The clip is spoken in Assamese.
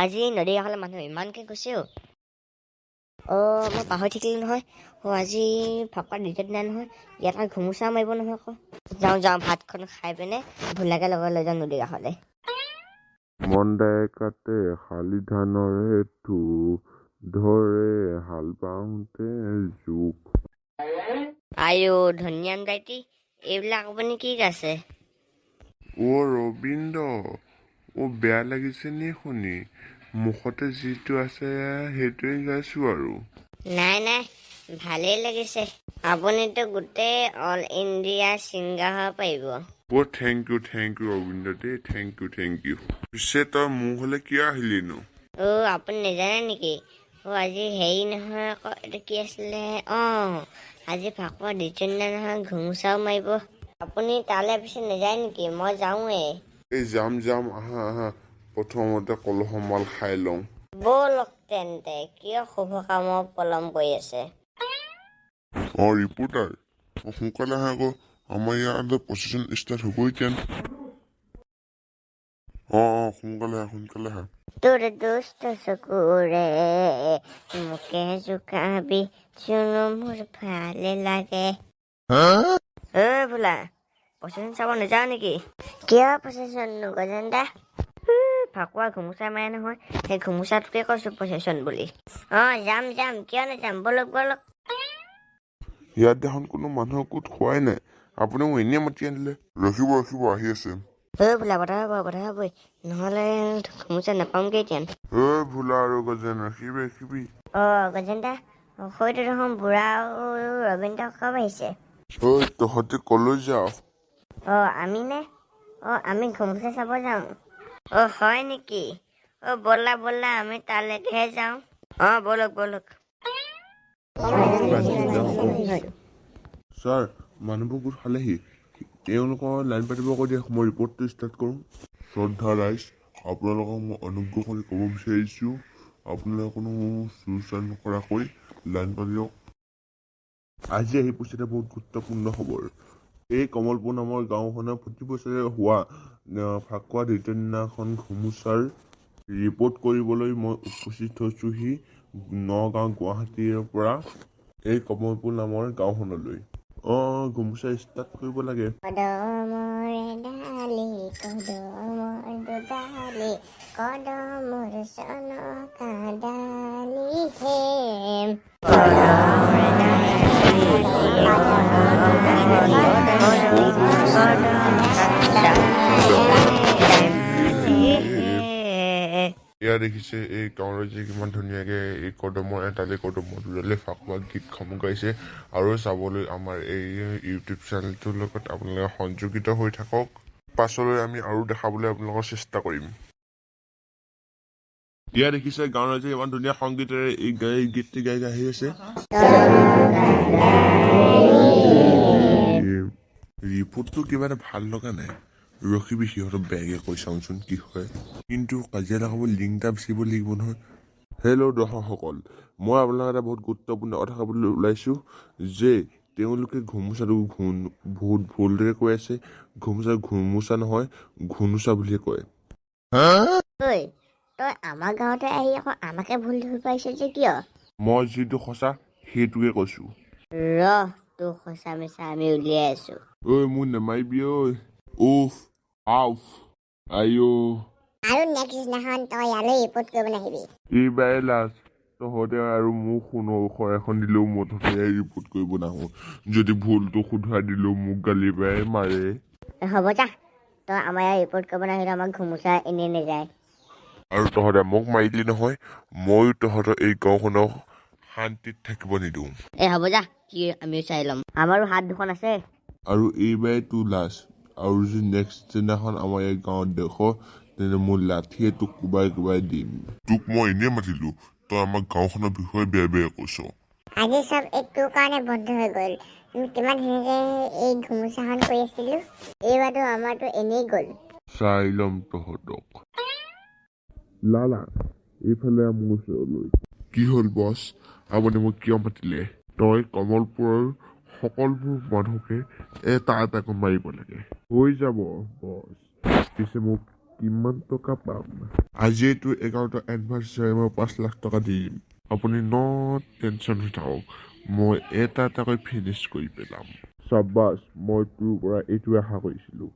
আজি নদী কাষলৈ মানুহ ইমানকৈ গৈছে মই পাহৰি থাকিলোঁ নহয়। আজি ফাকুৱা দ্বিতীয় দিনা নহয়, ইয়াত আকৌ ঘুমুচা মাৰিব নহয় আকৌ। যাওঁ ভাতখন খাই পিনে ভোলাকে লগত লৈ যাওঁ নদী কাষলৈ। মন্দাই কাটে শালি ধানৰে ধৰে হাল বাওঁতে জোক। ধনিয়া দাইটি এইবিলাক আপুনি কি গাইছে? ৰবীন্দ্ৰ, বেয়া লাগিছে নি শুনি? মুখতে যিটো আছে সেইটোৱে গাইছো আৰু। নাই ভালেই লাগিছে। আপুনিতো গোটেই অল ইণ্ডিয়া ছিংগাৰ হ'ব পাৰিব। থেংক ইউ ৰবীন্দ্ৰ দেই, থেংক ইউ। পিছে তই মোৰ হ'লে কিয় আহিলিনো? আপুনি নাজানে নেকি? আজি হেৰি নহয় আকৌ, এইটো কি আছিলে? আজি ফাকুৱা দ্বিতীয় দিনা নহয়, ঘুমুচাও মাৰিব। আপুনি তালৈ পিছে নাযায় নেকি? মই যাওঁৱেই। যাম, আহা। প্ৰথমতে কলহমাল খাই লওঁ। ব'লক তেন্তে, কিয় শুভ কামৰ পলম কৰি আছে? ৰিপৰ্টাৰ সোনকালে আহা আকৌ, আমাৰ ইয়াত প্ৰচেছন ষ্টাৰ্ট হ'বই এতিয়া। সোনকালে আহা। তোৰ দুষ্ট চকুৰে মোকে জোকাবি, চুনো মোৰ ভালে লাগে। ভোলা, প্ৰচেছন চাব নাযাওঁ নেকি? কিয় প্ৰচেছন নগজেন দা? ফাকুৱা ঘুমুচা মাৰে নহয়, সেই ঘুমুচাটোকে কৈছো প্ৰচেছন বুলি। যাম, কিয় নাযাম? ব'লক। ইয়াত দেখোন কোনো মানুহ ক'ত খোৱাই নাই, আপুনি মোক এনেই মাতি আনিলে। ৰখিব আহি আছে। ভোলা কথা হ'বই, নহ'লে ঘুমুচা নাপামগৈ এতিয়া। ভোলা আৰু গজেন, ৰাখিবি। গজেন দা, সৈতে দেখোন বুঢ়া আৰু ৰবীন্দ্ৰ কাকা আহিছে। তহঁতি কলৈ যাওঁ? আমি নে? আমি ঘুমুচা চাব যাওঁ। হয় নেকি? ব'লা আমি তালৈকেহে যাওঁ। ব'লক। ছাৰ, মানুহবোৰ গোট খালেহি। তেওঁলোকৰ লাইন পাতিব কৈ দিয়ে, মই ৰিপৰ্টটো ষ্টাৰ্ট কৰোঁ। শ্ৰদ্ধা ৰাইজ, আপোনালোকক মই অনুগ্ৰহ কৰি ক'ব বিচাৰিছোঁ, আপোনালোকে কোনো চুৰ নকৰাকৈ লাইন পাতি দিয়ক। আজি আহি পৰিছে এটা বহুত গুৰুত্বপূৰ্ণ খবৰ। এই কমলপুৰ নামৰ গাঁওখনৰ প্ৰতি বছৰে হোৱা ফাকুৱা দ্বিতীয় দিনাখন ঘুমুচাৰ ৰিপৰ্ট কৰিবলৈ মই উপস্থিত হৈছোহি নগাঁও, গুৱাহাটীৰ পৰা এই কমলপুৰ নামৰ গাঁওখনলৈ। ঘুমুচা ষ্টাৰ্ট কৰিব লাগে। এয়া দেখিছে এই গাঁৱৰ কিমান ধুনীয়াকে এই কদমৰ এটালে ফাকুৱা গীতসমূহ গাইছে। আৰু চাবলৈ আমাৰ এই ইউটিউব চেনেলটোৰ লগত আপোনালোকে সংযোজিত হৈ থাকক। পাছলৈ আমি আৰু দেখাবলৈ আপোনালোকৰ চেষ্টা কৰিম। এয়া দেখিছে গাঁৱৰ ৰাইজে ইমান ধুনীয়া সংগীতেৰে এই গীতটি গাই আহি আছে। ৰিপৰ্টটো কিবা এটা ভাল লগা নাই। ৰখিবি, সিহঁতক বেগে কৈ চাওঁচোন কি হয়। কিন্তু কাজিয়া লগাব লিংক এটা বিচাৰিব লাগিব নহয়। হেল্ল' দৰ্শকসকল, মই আপোনালোকক এটা বহুত গুৰুত্বপূৰ্ণ কথা ক'বলৈ ওলাইছোঁ যে তেওঁলোকে ঘুমুচাটো বহুত ভুলদৰে কৈ আছে। ঘুমুচা নহয়, ঘুনুচা বুলিয়ে কয়। তই আমাৰ গাঁৱতে আহি আকৌ আমাকে ভুল ধৰি পাইছ যে কিয়? মই যিটো সঁচা সেইটোকে কৈছো। তোৰ সঁচা মিছা আমি উলিয়াই আছো। মোক নেমাৰিবি আৰু নেক্সট দিনাখন তই ইয়ালৈ ৰিপৰ্ট কৰিব নাহিবি। এইবাৰে লাষ্ট। তহঁতে আৰু মোক সোণৰ এখন দিলেও মই তহঁতে ৰিপৰ্ট কৰিব নাহো। যদি ভুলটো শুধৰাই দিলেও মোক গালি পাই মাৰে। হ'ব যা, তই আমাৰ ইয়াত ৰিপৰ্ট কৰিব নাহিলে আমাক ঘুমুচা এনেই নাযায়। আৰু তহঁতে মোক মাৰিলি নহয়, ময়ো তহঁতৰ এই গাঁওখনক শান্তিত থাকিব নিদিওঁ। হ'ব যা, কি আমিও চাই ল'ম। আমাৰো হাত দুখন আছে। আৰু এইবাৰে তোৰ লাষ্ট। আৰু যদি নেক্সট দিনাখন আমাৰ এই গাঁৱত দেখ, তেনে মোৰ লাঠিয়ে তোক কোবাই দিম। তোক মই এনেই মাতিলো, তই আমাৰ গাঁওখনৰ বিষয়ে বেয়া কৈছ। আজি চব তোৰ কাৰণে বন্ধ হৈ গ'ল। আমি কিমান ধুনীয়াকে এই ঘুমুচাখন কৰি আছিলো, এইবাৰতো আমাৰতো এনেই গ'ল। চাই ল'ম তহঁতক। লালা, এইফালে মোৰ ওচৰলৈ। কি হ'ল বছ, আপুনি মোক কিয় মাতিলে? তই কমলপুৰৰ সকলোবোৰ মানুহকে এটা এটাকৈ মাৰিব লাগে। হৈ যাব বছ। পিছে মোক কিমান টকা পাম? আজিতো একাউণ্টৰ এডভান্সেৰে মই 5 লাখ টকা দি দিম। আপুনি টেনশ্যন হৈ থাকক, মই এটা এটাকৈ ফিনিছ কৰি পেলাম। চাবাছ, মই তোৰ পৰা এইটোৱে আশা কৰিছিলোঁ।